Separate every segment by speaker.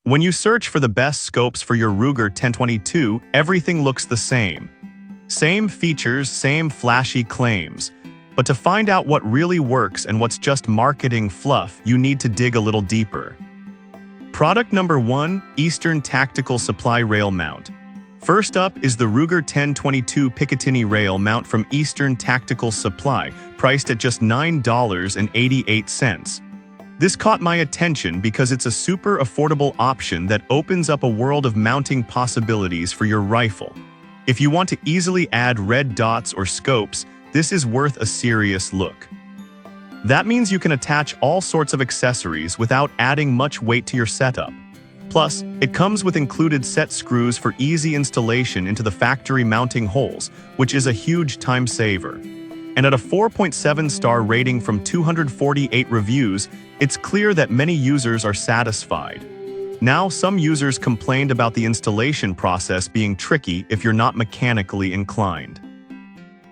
Speaker 1: When you search for the best scopes for your Ruger 1022, everything looks the same. Same features, same flashy claims. But to find out what really works and what's just marketing fluff, you need to dig a little deeper. Product number 1, Eastern Tactical Supply Rail Mount. First up is the Ruger 1022 Picatinny Rail Mount from Eastern Tactical Supply, priced at just $9.88. This caught my attention because it's a super affordable option that opens up a world of mounting possibilities for your rifle. If you want to easily add red dots or scopes, this is worth a serious look. That means you can attach all sorts of accessories without adding much weight to your setup. Plus, it comes with included set screws for easy installation into the factory mounting holes, which is a huge time saver. And at a 4.7-star rating from 248 reviews, it's clear that many users are satisfied. Now, some users complained about the installation process being tricky if you're not mechanically inclined.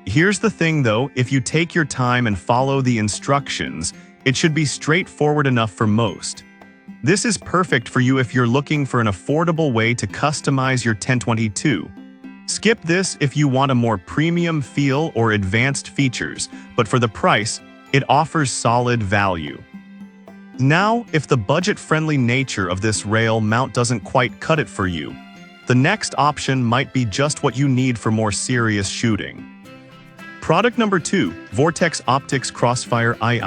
Speaker 1: Here's the thing though, if you take your time and follow the instructions, it should be straightforward enough for most. This is perfect for you if you're looking for an affordable way to customize your 1022. Skip this if you want a more premium feel or advanced features, but for the price, it offers solid value. Now, if the budget-friendly nature of this rail mount doesn't quite cut it for you, the next option might be just what you need for more serious shooting. Product number 2, Vortex Optics Crossfire II.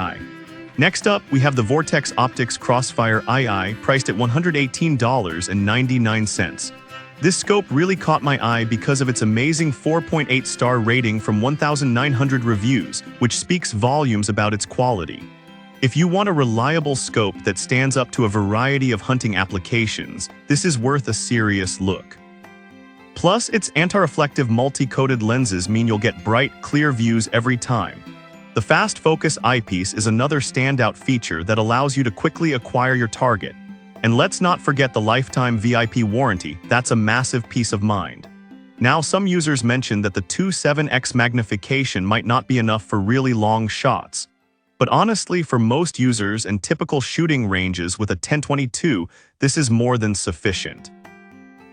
Speaker 1: Next up, we have the Vortex Optics Crossfire II, priced at $118.99. This scope really caught my eye because of its amazing 4.8-star rating from 1,900 reviews, which speaks volumes about its quality. If you want a reliable scope that stands up to a variety of hunting applications, this is worth a serious look. Plus, its anti-reflective multi-coated lenses mean you'll get bright, clear views every time. The fast focus eyepiece is another standout feature that allows you to quickly acquire your target. And let's not forget the lifetime VIP warranty. That's a massive peace of mind. Now, some users mentioned that the 2.7x magnification might not be enough for really long shots. But honestly, for most users and typical shooting ranges with a 1022, this is more than sufficient.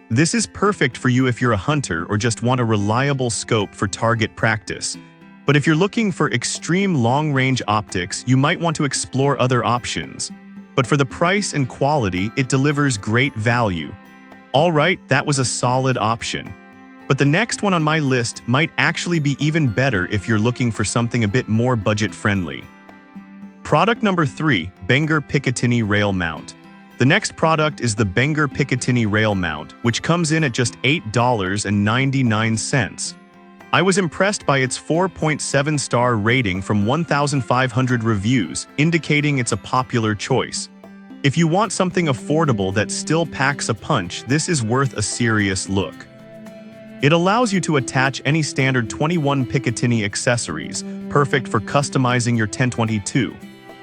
Speaker 1: This is perfect for you if you're a hunter or just want a reliable scope for target practice. But if you're looking for extreme long-range optics, you might want to explore other options. But for the price and quality, it delivers great value. Alright, that was a solid option. But the next one on my list might actually be even better if you're looking for something a bit more budget-friendly. Product number 3, Bengr Picatinny Rail Mount. The next product is the Bengr Picatinny Rail Mount, which comes in at just $8.99. I was impressed by its 4.7-star rating from 1,500 reviews, indicating it's a popular choice. If you want something affordable that still packs a punch, this is worth a serious look. It allows you to attach any standard 21 Picatinny accessories, perfect for customizing your 1022.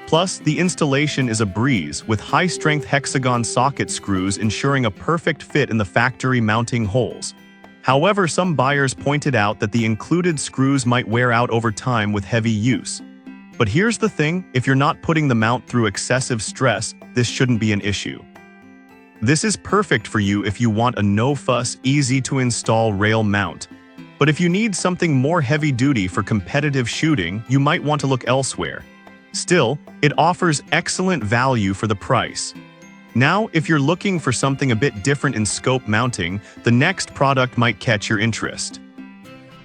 Speaker 1: Plus, the installation is a breeze, with high-strength hexagon socket screws ensuring a perfect fit in the factory mounting holes. However, some buyers pointed out that the included screws might wear out over time with heavy use. But here's the thing, if you're not putting the mount through excessive stress, this shouldn't be an issue. This is perfect for you if you want a no-fuss, easy-to-install rail mount. But if you need something more heavy-duty for competitive shooting, you might want to look elsewhere. Still, it offers excellent value for the price. Now, if you're looking for something a bit different in scope mounting, the next product might catch your interest.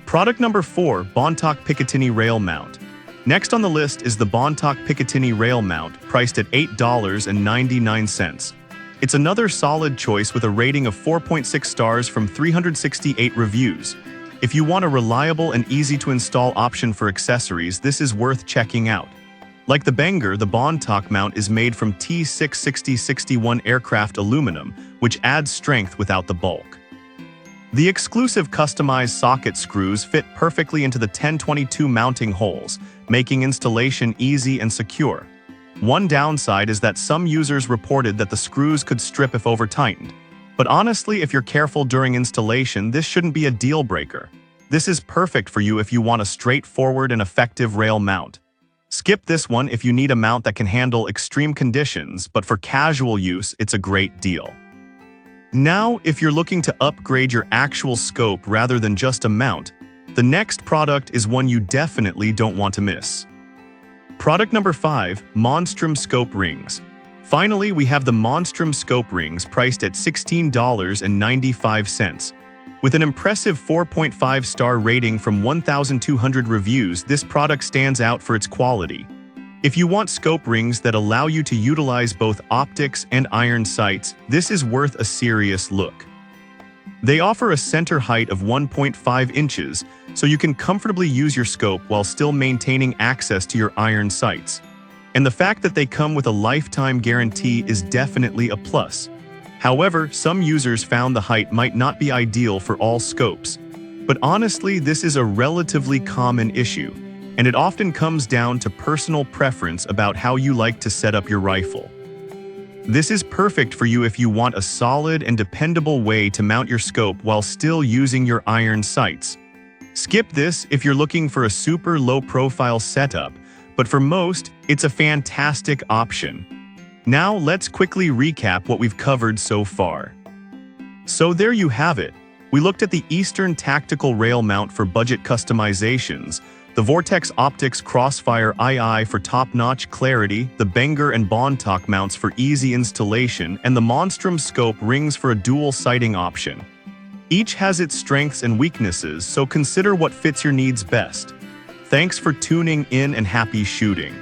Speaker 1: Product number 4, Bontoc Picatinny Rail Mount. Next on the list is the Bontoc Picatinny Rail Mount, priced at $8.99. It's another solid choice with a rating of 4.6 stars from 368 reviews. If you want a reliable and easy-to-install option for accessories, this is worth checking out. Like the Bengr, the Bontoc mount is made from T660-61 aircraft aluminum, which adds strength without the bulk. The exclusive customized socket screws fit perfectly into the 1022 mounting holes, making installation easy and secure. One downside is that some users reported that the screws could strip if over-tightened. But honestly, if you're careful during installation, this shouldn't be a deal-breaker. This is perfect for you if you want a straightforward and effective rail mount. Skip this one if you need a mount that can handle extreme conditions, but for casual use, it's a great deal. Now, if you're looking to upgrade your actual scope rather than just a mount, the next product is one you definitely don't want to miss. Product number 5, Monstrum Scope Rings. Finally, we have the Monstrum Scope Rings priced at $16.95. With an impressive 4.5-star rating from 1,200 reviews, this product stands out for its quality. If you want scope rings that allow you to utilize both optics and iron sights, this is worth a serious look. They offer a center height of 1.5 inches, so you can comfortably use your scope while still maintaining access to your iron sights. And the fact that they come with a lifetime guarantee is definitely a plus. However, some users found the height might not be ideal for all scopes. But honestly, this is a relatively common issue, and it often comes down to personal preference about how you like to set up your rifle. This is perfect for you if you want a solid and dependable way to mount your scope while still using your iron sights. Skip this if you're looking for a super low-profile setup, but for most, it's a fantastic option. Now let's quickly recap what we've covered so far. So there you have it. We looked at the Eastern Tactical Rail Mount for budget customizations, the Vortex Optics Crossfire II for top-notch clarity, the Benger and Bontoc mounts for easy installation, and the Monstrum Scope Rings for a dual sighting option. Each has its strengths and weaknesses, so consider what fits your needs best. Thanks for tuning in and happy shooting.